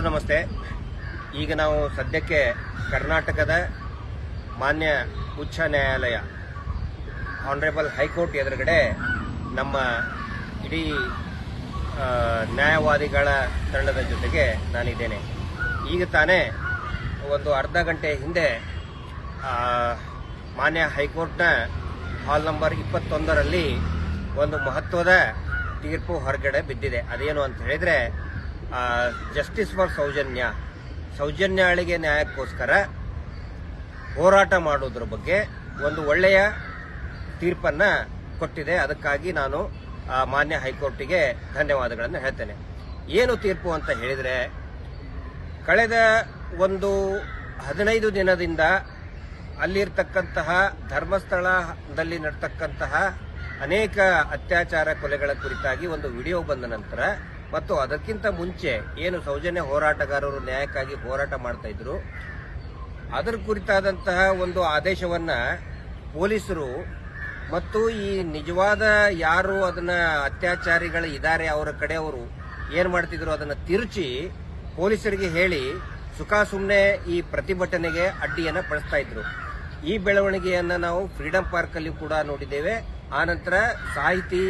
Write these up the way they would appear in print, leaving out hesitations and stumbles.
ನಮಸ್ತೆ. ಈಗ ನಾವು ಸದ್ಯಕ್ಕೆ ಕರ್ನಾಟಕದ ಮಾನ್ಯ ಉಚ್ಚ ನ್ಯಾಯಾಲಯ ಆನರೇಬಲ್ ಹೈಕೋರ್ಟ್ ಎದುರುಗಡೆ ನಮ್ಮ ಇಡೀ ನ್ಯಾಯವಾದಿಗಳ ತಂಡದ ಜೊತೆಗೆ ನಾನಿದ್ದೇನೆ. ಈಗ ತಾನೇ ಒಂದು ಅರ್ಧ ಗಂಟೆ ಹಿಂದೆ ಮಾನ್ಯ ಹೈಕೋರ್ಟ್ನ ಹಾಲ್ ನಂಬರ್ 21ರಲ್ಲಿ ಒಂದು ಮಹತ್ವದ ತೀರ್ಪು ಹೊರಗಡೆ ಬಿದ್ದಿದೆ. ಅದೇನು ಅಂತ ಹೇಳಿದ್ರೆ, ಜಸ್ಟಿಸ್ ಫಾರ್ ಸೌಜನ್ಯಾಳಿಗೆ ನ್ಯಾಯಕ್ಕೋಸ್ಕರ ಹೋರಾಟ ಮಾಡೋದ್ರ ಬಗ್ಗೆ ಒಂದು ಒಳ್ಳೆಯ ತೀರ್ಪನ್ನ ಕೊಟ್ಟಿದೆ. ಅದಕ್ಕಾಗಿ ನಾನು ಮಾನ್ಯ ಹೈಕೋರ್ಟಿಗೆ ಧನ್ಯವಾದಗಳನ್ನು ಹೇಳ್ತೇನೆ. ಏನು ತೀರ್ಪು ಅಂತ ಹೇಳಿದ್ರೆ, ಕಳೆದ ಒಂದು 15 ದಿನದಿಂದ ಅಲ್ಲಿರ್ತಕ್ಕಂತಹ ಧರ್ಮಸ್ಥಳದಲ್ಲಿ ನಡ್ತಕ್ಕಂತಹ ಅನೇಕ ಅತ್ಯಾಚಾರ ಕೊಲೆಗಳ ಕುರಿತಾಗಿ ಒಂದು ವಿಡಿಯೋ ಬಂದ ನಂತರ ಮತ್ತು ಅದಕ್ಕಿಂತ ಮುಂಚೆ ಏನು ಸೌಜನ್ಯ ಹೋರಾಟಗಾರರು ನ್ಯಾಯಕ್ಕಾಗಿ ಹೋರಾಟ ಮಾಡ್ತಾ ಇದ್ರು, ಅದರ ಕುರಿತಾದಂತಹ ಒಂದು ಆದೇಶವನ್ನ ಪೊಲೀಸರು ಮತ್ತು ಈ ನಿಜವಾದ ಯಾರು ಅದನ್ನ ಅತ್ಯಾಚಾರಿಗಳು ಇದ್ದಾರೆ ಅವರ ಕಡೆಯವರು ಏನ್ ಮಾಡ್ತಿದ್ರು ಅದನ್ನ ತಿರುಚಿ ಪೊಲೀಸರಿಗೆ ಹೇಳಿ ಸುಮ್ಮನೆ ಈ ಪ್ರತಿಭಟನೆಗೆ ಅಡ್ಡಿಯನ್ನ ಪಡಿಸ್ತಾ ಇದ್ರು. ಈ ಬೆಳವಣಿಗೆಯನ್ನ ನಾವು ಫ್ರೀಡಂ ಪಾರ್ಕ್ ಅಲ್ಲಿ ಕೂಡ ನೋಡಿದ್ದೇವೆ. ಆನಂತರ ಸಾಹಿತಿ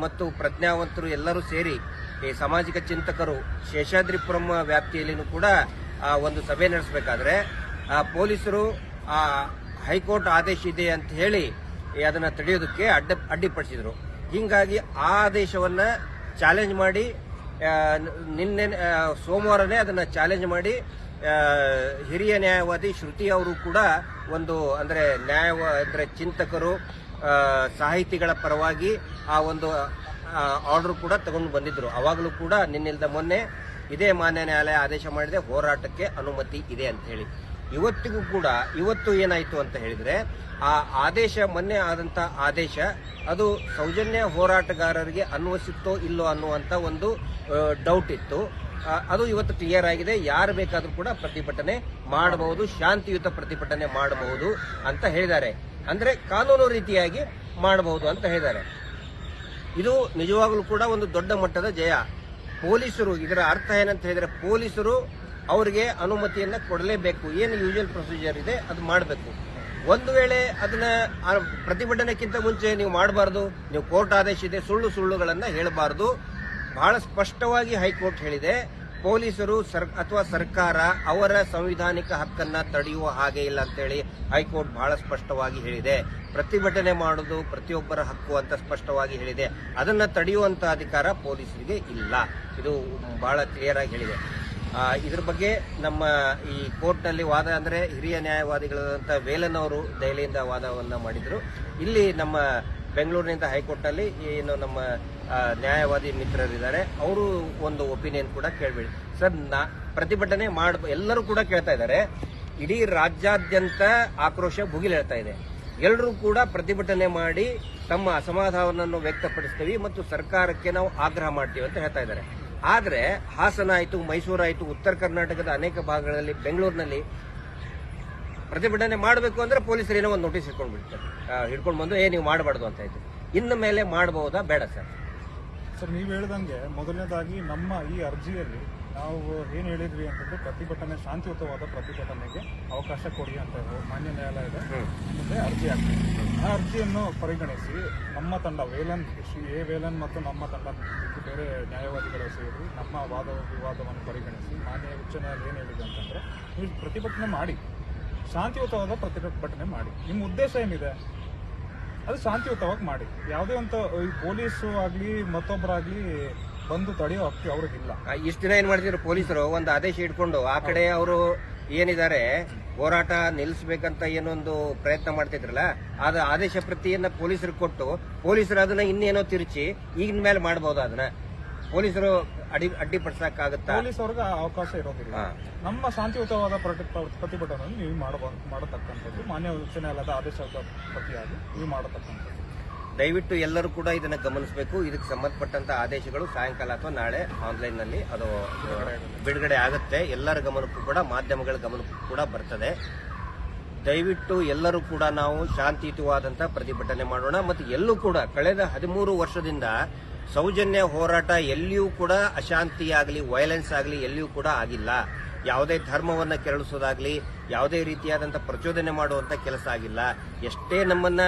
ಮತ್ತು ಪ್ರಜ್ಞಾವಂತರು ಎಲ್ಲರೂ ಸೇರಿ ಈ ಸಾಮಾಜಿಕ ಚಿಂತಕರು ಶೇಷಾದ್ರಿಪುರಂ ವ್ಯಾಪ್ತಿಯಲ್ಲಿನೂ ಕೂಡ ಒಂದು ಸಭೆ ನಡೆಸಬೇಕಾದ್ರೆ ಪೊಲೀಸರು ಹೈಕೋರ್ಟ್ ಆದೇಶ ಇದೆ ಅಂತ ಹೇಳಿ ಅದನ್ನ ತಡೆಯೋದಕ್ಕೆ ಅಡ್ಡಿಪಡಿಸಿದ್ರು. ಹೀಗಾಗಿ ಆ ಆದೇಶವನ್ನ ಚಾಲೆಂಜ್ ಮಾಡಿ ನಿನ್ನೆ ಸೋಮವಾರನೇ ಅದನ್ನ ಚಾಲೆಂಜ್ ಮಾಡಿ ಹಿರಿಯ ನ್ಯಾಯವಾದಿ ಶ್ರುತಿ ಅವರು ಕೂಡ ಒಂದು ಅಂದ್ರೆ ಚಿಂತಕರು ಸಾಹಿತಿಗಳ ಪರವಾಗಿ ಆ ಒಂದು ಆರ್ಡರ್ ಕೂಡ ತಗೊಂಡು ಬಂದಿದ್ರು. ಅವಾಗಲೂ ಕೂಡ ನಿನ್ನಿಲ್ದ ಮೊನ್ನೆ ಇದೇ ಮಾನ್ಯ ನ್ಯಾಯಾಲಯ ಆದೇಶ ಮಾಡಿದೆ, ಹೋರಾಟಕ್ಕೆ ಅನುಮತಿ ಇದೆ ಅಂತ ಹೇಳಿ. ಇವತ್ತಿಗೂ ಕೂಡ ಇವತ್ತು ಏನಾಯ್ತು ಅಂತ ಹೇಳಿದ್ರೆ, ಆ ಆದೇಶ ಮೊನ್ನೆ ಆದಂತ ಆದೇಶ ಅದು ಸೌಜನ್ಯ ಹೋರಾಟಗಾರರಿಗೆ ಅನ್ವಯಿಸುತ್ತೋ ಇಲ್ಲೋ ಅನ್ನುವಂತ ಒಂದು ಡೌಟ್ ಇತ್ತು. ಅದು ಇವತ್ತು ಕ್ಲಿಯರ್ ಆಗಿದೆ. ಯಾರು ಬೇಕಾದ್ರೂ ಕೂಡ ಪ್ರತಿಭಟನೆ ಮಾಡಬಹುದು, ಶಾಂತಿಯುತ ಪ್ರತಿಭಟನೆ ಮಾಡಬಹುದು ಅಂತ ಹೇಳಿದ್ದಾರೆ. ಅಂದ್ರೆ ಕಾನೂನು ರೀತಿಯಾಗಿ ಮಾಡಬಹುದು ಅಂತ ಹೇಳಿದ್ದಾರೆ. ಇದು ನಿಜವಾಗ್ಲೂ ಕೂಡ ಒಂದು ದೊಡ್ಡ ಮಟ್ಟದ ಜಯ. ಪೊಲೀಸರು ಇದರ ಅರ್ಥ ಏನಂತ ಹೇಳಿದ್ರೆ, ಪೊಲೀಸರು ಅವರಿಗೆ ಅನುಮತಿಯನ್ನ ಕೊಡಲೇಬೇಕು. ಏನು ಯೂಶುವಲ್ ಪ್ರೊಸೀಜರ್ ಇದೆ ಅದು ಮಾಡಬೇಕು. ಒಂದು ವೇಳೆ ಅದನ್ನ ಪ್ರತಿಭಟನೆಗಿಂತ ಮುಂಚೆ ನೀವು ಮಾಡಬಾರ್ದು, ನೀವು ಕೋರ್ಟ್ ಆದೇಶ ಇದೆ, ಸುಳ್ಳುಗಳನ್ನ ಹೇಳಬಾರದು. ಬಹಳ ಸ್ಪಷ್ಟವಾಗಿ ಹೈಕೋರ್ಟ್ ಹೇಳಿದೆ, ಪೊಲೀಸರು ಅಥವಾ ಸರ್ಕಾರ ಅವರ ಸಂವಿಧಾನಿಕ ಹಕ್ಕನ್ನ ತಡೆಯುವ ಹಾಗೆ ಇಲ್ಲ ಅಂತೇಳಿ ಹೈಕೋರ್ಟ್ ಬಹಳ ಸ್ಪಷ್ಟವಾಗಿ ಹೇಳಿದೆ. ಪ್ರತಿಭಟನೆ ಮಾಡುವುದು ಪ್ರತಿಯೊಬ್ಬರ ಹಕ್ಕು ಅಂತ ಸ್ಪಷ್ಟವಾಗಿ ಹೇಳಿದೆ. ಅದನ್ನ ತಡೆಯುವಂತ ಅಧಿಕಾರ ಪೊಲೀಸರಿಗೆ ಇಲ್ಲ. ಇದು ಬಹಳ ಕ್ಲಿಯರ್ ಆಗಿ ಹೇಳಿದೆ. ಇದ್ರ ಬಗ್ಗೆ ನಮ್ಮ ಈ ಕೋರ್ಟ್ನಲ್ಲಿ ವಾದ ಅಂದ್ರೆ ಹಿರಿಯ ನ್ಯಾಯವಾದಿಗಳಾದಂಥ ವೇಲನ್ ಅವರು ದೆಹಲಿಯಿಂದ ವಾದವನ್ನ ಮಾಡಿದ್ರು. ಇಲ್ಲಿ ನಮ್ಮ ಬೆಂಗಳೂರಿನಿಂದ ಹೈಕೋರ್ಟ್ನಲ್ಲಿ ಏನು ನಮ್ಮ ನ್ಯಾಯವಾದಿ ಮಿತ್ರರಿದ್ದಾರೆ, ಅವರು ಒಂದು ಒಪಿನಿಯನ್ ಕೂಡ ಕೇಳಬೇಡಿ ಸರ್. ಪ್ರತಿಭಟನೆ ಎಲ್ಲರೂ ಕೂಡ ಕೇಳ್ತಾ ಇದ್ದಾರೆ. ಇಡೀ ರಾಜ್ಯಾದ್ಯಂತ ಆಕ್ರೋಶ ಭುಗಿಲೇಳ್ತಾ ಇದೆ. ಎಲ್ಲರೂ ಕೂಡ ಪ್ರತಿಭಟನೆ ಮಾಡಿ ತಮ್ಮ ಅಸಮಾಧಾನವನ್ನು ವ್ಯಕ್ತಪಡಿಸ್ತೀವಿ ಮತ್ತು ಸರ್ಕಾರಕ್ಕೆ ನಾವು ಆಗ್ರಹ ಮಾಡ್ತೀವಿ ಅಂತ ಹೇಳ್ತಾ ಇದ್ದಾರೆ. ಆದ್ರೆ ಹಾಸನ ಆಯ್ತು, ಮೈಸೂರು ಆಯ್ತು, ಉತ್ತರ ಕರ್ನಾಟಕದ ಅನೇಕ ಭಾಗಗಳಲ್ಲಿ, ಬೆಂಗಳೂರಿನಲ್ಲಿ ಪ್ರತಿಭಟನೆ ಮಾಡಬೇಕು ಅಂದ್ರೆ ಪೊಲೀಸರು ಏನೋ ಒಂದು ನೋಟಿಸ್ ಹಿಡ್ಕೊಂಡು ಬಂದು ನೀವು ಮಾಡಬಾರ್ದು ಅಂತ ಆಯ್ತು. ಇನ್ನು ಮೇಲೆ ಮಾಡಬಹುದಾ ಬೇಡ ಸರ್? ಸರ್, ನೀವು ಹೇಳಿದಂಗೆ ಮೊದಲನೇದಾಗಿ ನಮ್ಮ ಈ ಅರ್ಜಿಯಲ್ಲಿ ನಾವು ಏನು ಹೇಳಿದ್ವಿ ಅಂತಂದ್ರೆ, ಪ್ರತಿಭಟನೆ ಶಾಂತಿಯುತವಾದ ಪ್ರತಿಭಟನೆಗೆ ಅವಕಾಶ ಕೊಡಿ ಅಂತ ಮಾನ್ಯ ನ್ಯಾಯಾಲಯದ ಮುಂದೆ ಅರ್ಜಿ ಆಗ್ತದೆ. ಆ ಅರ್ಜಿಯನ್ನು ಪರಿಗಣಿಸಿ ನಮ್ಮ ತಂಡ ಶ್ರೀ ವೇಲನ್ ಮತ್ತು ನಮ್ಮ ತಂಡ ಬೇರೆ ನ್ಯಾಯವಾದಿಗಳು ಸೇರಿ ನಮ್ಮ ವಿವಾದವನ್ನು ಪರಿಗಣಿಸಿ ಮಾನ್ಯ ಉಚ್ಚ ನ್ಯಾಯಾಲಯ ಏನು ಹೇಳಿದೆ ಅಂತಂದ್ರೆ, ನೀವು ಪ್ರತಿಭಟನೆ ಮಾಡಿ, ಶಾಂತಿಯುತವಾದ ಪ್ರತಿಭಟನೆ ಮಾಡಿ. ನಿಮ್ಮ ಉದ್ದೇಶ ಏನಿದೆ ಅದು ಶಾಂತಿಯುತವಾಗಿ ಮಾಡಿ. ಯಾವುದೇ ಒಂದು ಈ ಪೊಲೀಸು ಆಗ್ಲಿ ಮತ್ತೊಬ್ಬರಾಗ್ಲಿ ಬಂದು ತಡೆಯೋ ಹಕ್ಕು ಅವ್ರಿಗಿಲ್ಲ. ಇಷ್ಟು ದಿನ ಏನ್ ಮಾಡ್ತಿದ್ರು ಪೊಲೀಸರು, ಒಂದು ಆದೇಶ ಇಟ್ಕೊಂಡು ಆ ಕಡೆ ಅವರು ಏನಿದ್ದಾರೆ ಹೋರಾಟ ನಿಲ್ಲಿಸಬೇಕಂತ ಏನೊಂದು ಪ್ರಯತ್ನ ಮಾಡ್ತಿದ್ರಲ್ಲ, ಅದು ಆದೇಶ ಪ್ರತಿಯನ್ನ ಪೊಲೀಸರಿಗೆ ಕೊಟ್ಟು ಪೊಲೀಸರು ಅದನ್ನ ಇನ್ನೇನೋ ತಿರುಚಿ ಈಗಿನ ಮೇಲೆ ಮಾಡಬಹುದು. ಅದನ್ನ ಪೊಲೀಸರು ಅಡ್ಡಿಪಡಿಸಕ್ಕಾಗತ್ತಾ? ಪೊಲೀಸ್ ಅವ್ರಿಗೆ ಅವಕಾಶ ಇರೋದಿಲ್ಲ. ನಮ್ಮ ಶಾಂತಿಯುತವಾದ ಪ್ರತಿಭಟನೆಯನ್ನು ನೀವು ಮಾಡತಕ್ಕಂಥದ್ದು ಮಾನ್ಯ ಉಚ್ಚ ನ್ಯಾಯಾಲಯದ ಆದೇಶದ ಪ್ರತಿಯಾಗಿ ನೀವು ಮಾಡತಕ್ಕಂಥದ್ದು. ದಯವಿಟ್ಟು ಎಲ್ಲರೂ ಕೂಡ ಇದನ್ನ ಗಮನಿಸಬೇಕು. ಇದಕ್ಕೆ ಸಂಬಂಧಪಟ್ಟಂತ ಆದೇಶಗಳು ಸಾಯಂಕಾಲ ಅಥವಾ ನಾಳೆ ಆನ್ಲೈನ್ ನಲ್ಲಿ ಅದು ಬಿಡುಗಡೆ ಆಗುತ್ತೆ. ಎಲ್ಲರ ಗಮನಕ್ಕೂ ಕೂಡ, ಮಾಧ್ಯಮಗಳ ಗಮನಕ್ಕೂ ಕೂಡ ಬರ್ತದೆ. ದಯವಿಟ್ಟು ಎಲ್ಲರೂ ಕೂಡ ನಾವು ಶಾಂತಿಯುತವಾದಂತಹ ಪ್ರತಿಭಟನೆ ಮಾಡೋಣ. ಮತ್ತು ಎಲ್ಲೂ ಕೂಡ ಕಳೆದ 13 ವರ್ಷದಿಂದ ಸೌಜನ್ಯ ಹೋರಾಟ ಎಲ್ಲಿಯೂ ಕೂಡ ಅಶಾಂತಿಯಾಗಲಿ ವೈಲೆನ್ಸ್ ಆಗಲಿ ಎಲ್ಲಿಯೂ ಕೂಡ ಆಗಿಲ್ಲ. ಯಾವುದೇ ಧರ್ಮವನ್ನ ಕೆರಳಿಸೋದಾಗ್ಲಿ, ಯಾವುದೇ ರೀತಿಯಾದಂಥ ಪ್ರಚೋದನೆ ಮಾಡುವಂತ ಕೆಲಸ ಆಗಿಲ್ಲ. ಎಷ್ಟೇ ನಮ್ಮನ್ನ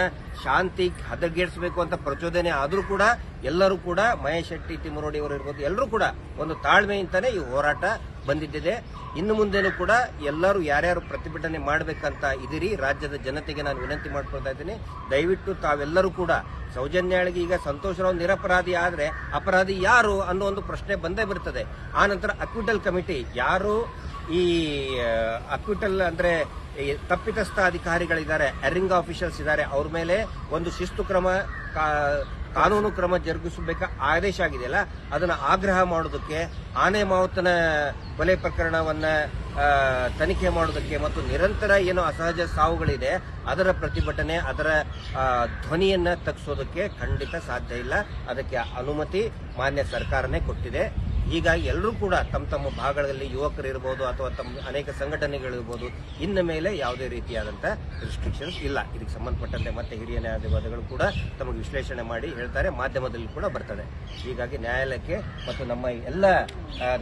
ಶಾಂತಿ ಹದಗೆಡಿಸಬೇಕು ಅಂತ ಪ್ರಚೋದನೆ ಆದರೂ ಕೂಡ ಎಲ್ಲರೂ ಕೂಡ ಮಹೇಶ್ ಶೆಟ್ಟಿ, ತಿಮ್ಮರೋಡಿ ಅವರು ಇರ್ಬೋದು, ಎಲ್ಲರೂ ಕೂಡ ಒಂದು ತಾಳ್ಮೆಯಿಂದಾನೇ ಈ ಹೋರಾಟ ಬಂದಿದ್ದಿದೆ. ಇನ್ನು ಮುಂದೆನೂ ಕೂಡ ಎಲ್ಲರೂ ಯಾರ್ಯಾರು ಪ್ರತಿಭಟನೆ ಮಾಡಬೇಕಂತ ಇದೀರಿ ರಾಜ್ಯದ ಜನತೆಗೆ ನಾನು ವಿನಂತಿ ಮಾಡ್ಕೊಳ್ತಾ ಇದ್ದೀನಿ. ದಯವಿಟ್ಟು ತಾವೆಲ್ಲರೂ ಕೂಡ ಸೌಜನ್ಯಾಳಿಗೆ ಈಗ ಸಂತೋಷ್ ರಾವ್ ನಿರಪರಾಧಿ ಆದ್ರೆ ಅಪರಾಧಿ ಯಾರು ಅನ್ನೋ ಒಂದು ಪ್ರಶ್ನೆ ಬಂದೇ ಬರ್ತದೆ. ಆ ನಂತರ ಅಕ್ವಿಟಲ್ ಕಮಿಟಿ ಯಾರು ಈ ಅಕ್ವಿಟಲ್ ಅಂದ್ರೆ ತಪ್ಪಿತಸ್ಥ ಅಧಿಕಾರಿಗಳಿದ್ದಾರೆ, ಎರಿಂಗ್ ಆಫೀಷಿಯಲ್ಸ್ ಇದ್ದಾರೆ, ಅವ್ರ ಮೇಲೆ ಒಂದು ಶಿಸ್ತು ಕ್ರಮ ಕಾನೂನು ಕ್ರಮ ಜರುಗಿಸಬೇಕ ಆದೇಶ ಆಗಿದೆಯಲ್ಲ, ಅದನ್ನ ಆಗ್ರಹ ಮಾಡೋದಕ್ಕೆ, ಆನೆ ಮಾವುತನ ಕೊಲೆ ಪ್ರಕರಣವನ್ನ ತನಿಖೆ ಮಾಡೋದಕ್ಕೆ ಮತ್ತು ನಿರಂತರ ಏನು ಅಸಹಜ ಸಾವುಗಳಿದೆ ಅದರ ಪ್ರತಿಭಟನೆ, ಅದರ ಧ್ವನಿಯನ್ನ ತಗ್ಗಿಸೋದಕ್ಕೆ ಖಂಡಿತ ಸಾಧ್ಯ ಇಲ್ಲ. ಅದಕ್ಕೆ ಅನುಮತಿ ಮಾನ್ಯ ಸರ್ಕಾರನೇ ಕೊಟ್ಟಿದೆ. ಹೀಗಾಗಿ ಎಲ್ಲರೂ ಕೂಡ ತಮ್ಮ ತಮ್ಮ ಭಾಗಗಳಲ್ಲಿ ಯುವಕರಿರ್ಬೋದು ಅಥವಾ ತಮ್ಮ ಅನೇಕ ಸಂಘಟನೆಗಳಿರ್ಬೋದು, ಇನ್ನು ಮೇಲೆ ಯಾವುದೇ ರೀತಿಯಾದಂಥ ರಿಸ್ಟ್ರಿಕ್ಷನ್ಸ್ ಇಲ್ಲ. ಇದಕ್ಕೆ ಸಂಬಂಧಪಟ್ಟಂತೆ ಮತ್ತೆ ಹಿರಿಯ ನ್ಯಾಯಾಧಿವಾದಿಗಳು ಕೂಡ ತಮಗೆ ವಿಶ್ಲೇಷಣೆ ಮಾಡಿ ಹೇಳ್ತಾರೆ, ಮಾಧ್ಯಮದಲ್ಲಿ ಕೂಡ ಬರ್ತದೆ. ಹೀಗಾಗಿ ನ್ಯಾಯಾಲಯಕ್ಕೆ ಮತ್ತು ನಮ್ಮ ಎಲ್ಲ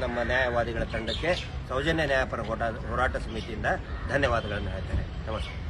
ನಮ್ಮ ನ್ಯಾಯವಾದಿಗಳ ತಂಡಕ್ಕೆ ಸೌಜನ್ಯ ನ್ಯಾಯಪರ ಹೋರಾಟ ಸಮಿತಿಯಿಂದ ಧನ್ಯವಾದಗಳನ್ನು ಹೇಳ್ತೇನೆ. ನಮಸ್ಕಾರ.